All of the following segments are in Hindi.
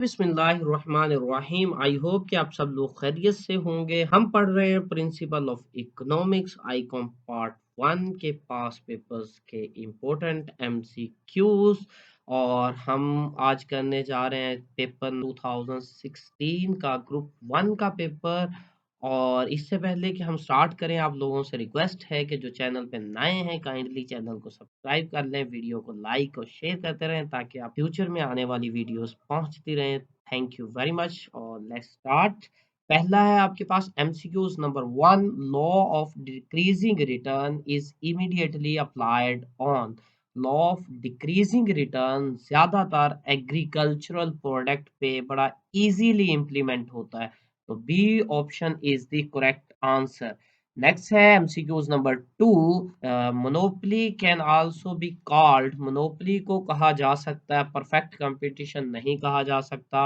बिस्मिल्लाहिर्रहमानिर्रहीम। आई होप कि आप सब लोग खैरियत से होंगे। हम पढ़ रहे हैं principle of economics Icom part 1 के पास पेपर्स के इम्पोर्टेंट एमसीक्यूज और हम आज करने जा रहे हैं पेपर 2016 का ग्रुप 1 का पेपर। और इससे पहले कि हम स्टार्ट करें, आप लोगों से रिक्वेस्ट है कि जो चैनल पे नए हैं काइंडली चैनल को सब्सक्राइब कर लें, वीडियो को लाइक और शेयर करते रहें ताकि आप फ्यूचर में आने वाली वीडियोस पहुंचती रहें। थैंक यू वेरी मच और लेट्स स्टार्ट। पहला है आपके पास MCQs number 1। Law of decreasing return is immediately applied on. Law of decreasing return ज्यादातर एग्रीकल्चरल प्रोडक्ट पे बड़ा इजीली इम्प्लीमेंट होता है, तो B option is the correct answer. Next है MCQs number 2। Monopoly can also be called. Monopoly को कहा जा सकता है, परफेक्ट कंपटीशन नहीं कहा जा सकता,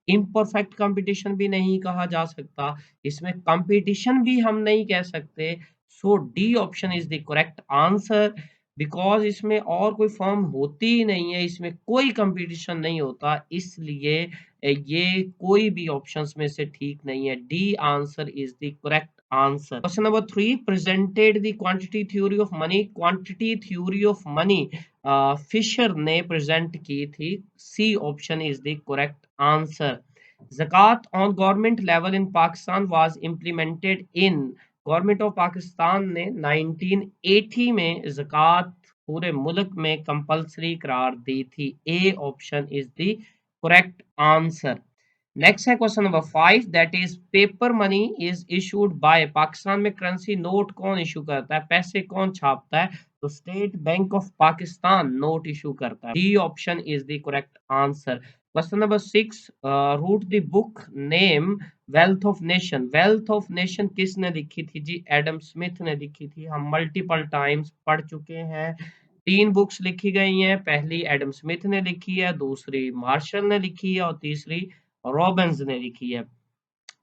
इम्परफेक्ट कंपटीशन भी नहीं कहा जा सकता, इसमें कंपटीशन भी हम नहीं कह सकते। So D option is the correct answer because इसमें और कोई फॉर्म होती ही नहीं है, इसमें कोई कंपटीशन नहीं होता, इसलिए ये कोई भी ऑप्शंस में से ठीक नहीं है। D answer is the correct answer. Question number 3। Presented the quantity theory of money. Quantity theory of money Fisher ने प्रेजेंट की थी। C option is the correct answer. ज़कात on government level in Pakistan was implemented in. Government of Pakistan ने 1980 में ज़कात पूरे मुल्क में कंपल्सरी करार दी थी। A option is the correct answer. Next है question number 5। That is paper money is issued by. Pakistan में करेंसी नोट कौन इशू करता है, पैसे कौन छापता है, तो State Bank of Pakistan note issue करता है। D option is the correct answer. Question number 6। Wrote the book name wealth of nation. Wealth of nation किसने लिखी थी जी, एडम स्मिथ ने लिखी थी। हम मल्टीपल टाइम्स पढ़ चुके हैं। 3 बुक्स लिखी गई हैं, पहली एडम स्मिथ ने लिखी है, दूसरी मार्शल ने लिखी है और तीसरी रॉबिन्स ने लिखी है।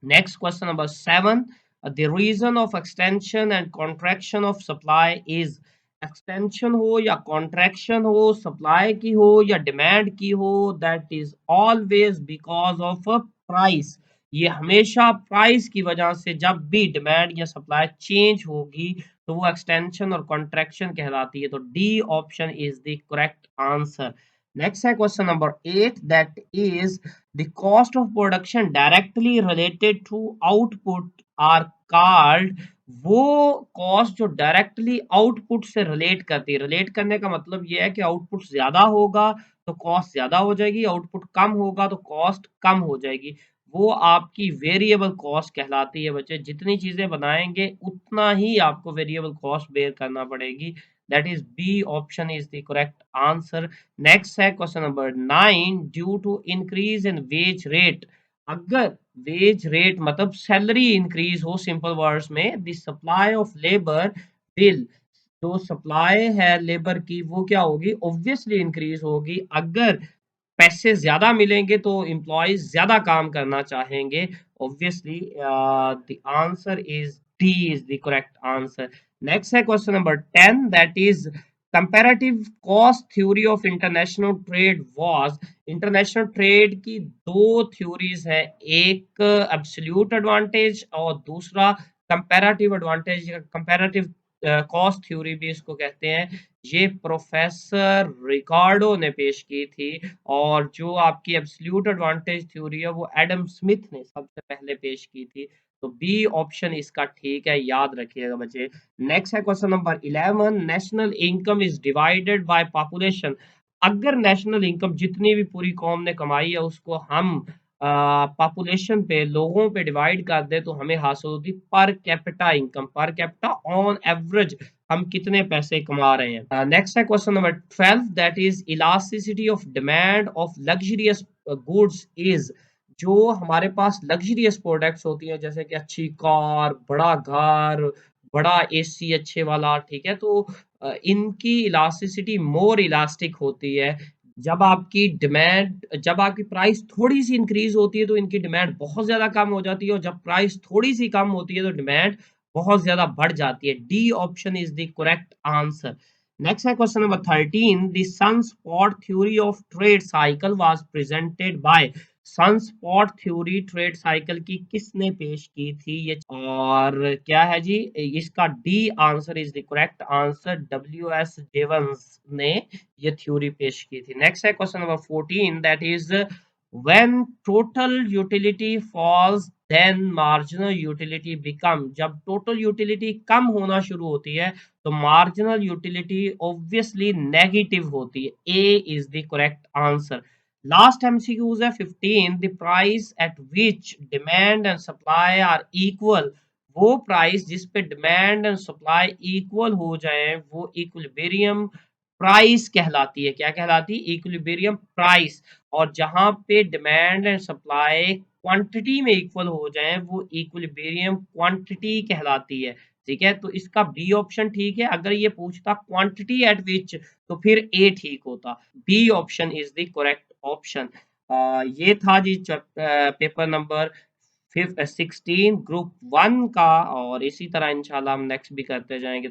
Next question number 7। The reason of extension and contraction of supply is. Extension हो या कॉन्ट्रैक्शन हो, सप्लाई की हो या डिमांड की हो, that is always because of price. ये हमेशा प्राइस की वजह से, जब भी डिमांड या सप्लाई चेंज होगी तो वो एक्सटेंशन और कॉन्ट्रैक्शन कहलाती है। तो D option is the correct answer. Next है question number 8। That is the cost of production directly related to output are called। वो कॉस्ट जो डायरेक्टली आउटपुट से रिलेट करती है, रिलेट करने का मतलब ये है कि आउटपुट ज्यादा होगा तो कॉस्ट ज्यादा हो जाएगी, आउटपुट कम होगा तो कॉस्ट कम हो जाएगी, वो आपकी वेरिएबल कॉस्ट कहलाती है। बच्चे जितनी चीजें बनाएंगे उतना ही आपको वेरिएबल कॉस्ट बेयर करना पड़ेगी। That is B option is the correct answer. Next है question number 9। Due to increase in wage rate. अगर वेज रेट मतलब सैलरी इंक्रीज हो, सिंपल वर्ड्स में, the supply of labour will. जो सप्लाई है लेबर की वो क्या होगी, ऑब्वियसली इंक्रीज होगी। अगर पैसे ज्यादा मिलेंगे तो एम्प्लॉयज ज्यादा काम करना चाहेंगे, obviously the answer is D is the correct answer. Next है question number 10। That is comparative cost theory of international trade was. International trade की दो थ्योरीज है, एक एब्सोल्यूट एडवांटेज और दूसरा comparative advantage, comparative cost theory भी इसको कहते हैं। ये प्रोफेसर रिकार्डो ने पेश की थी और जो आपकी एब्सोल्यूट एडवांटेज थ्योरी है वो एडम स्मिथ ने सबसे पहले पेश की थी। तो बी ऑप्शन इसका ठीक है, याद रखिएगा बच्चे। नेक्स्ट है question number 11। National income is divided by population. अगर नेशनल इनकम जितनी भी पूरी कौम ने कमाई है उसको हम पॉपुलेशन पे, लोगों पे डिवाइड कर दे तो हमें हासिल होती per capita income. Per capita on average हम कितने पैसे कमा रहे हैं। नेक्स्ट है question number 12। That is elasticity of demand of luxurious goods is. जो हमारे पास लग्जरियस प्रोडक्ट्स होती हैं जैसे कि अच्छी कार, बड़ा घर, बड़ा एसी अच्छे वाला, ठीक है, तो इनकी इलास्टिसिटी मोर इलास्टिक होती है। जब आपकी प्राइस थोड़ी सी इंक्रीज होती है तो इनकी डिमांड बहुत ज्यादा कम हो जाती है, और जब प्राइस थोड़ी सी कम होती है तो डिमांड बहुत ज्यादा बढ़ जाती है। D option is the correct answer. Next है question number 13। The sunspot theory of trade cycle was presented by. Sunspot theory trade cycle की किसने पेश की थी? ये और क्या है जी? इसका D answer is the correct answer, W S Jevons ने ये थ्योरी पेश की थी। नेक्स्ट है question number 14, that is when total utility falls then marginal utility become, जब टोटल यूटिलिटी कम होना शुरू होती है तो मार्जिनल यूटिलिटी ऑब्वियसली नेगेटिव होती है। A is the correct answer. Last MCQs है 15, the price at which demand and supply are equal, वो प्राइस जिस पे डिमांड एंड सप्लाई इक्वल हो जाए वो इक्विलिब्रियम प्राइस कहलाती है। क्या कहलाती है? Equilibrium price. और जहां पे डिमांड एंड सप्लाई क्वांटिटी में इक्वल हो जाए वो इक्विलिब्रियम क्वांटिटी कहलाती है। ठीक है, तो इसका बी ऑप्शन ठीक है। अगर ये पूछता क्वांटिटी एट विच तो फिर ए ठीक होता। B option is the correct option. ये था जी पेपर नंबर 16 ग्रुप 1 का, और इसी तरह इंशाल्लाह हम नेक्स्ट भी करते जाएंगे।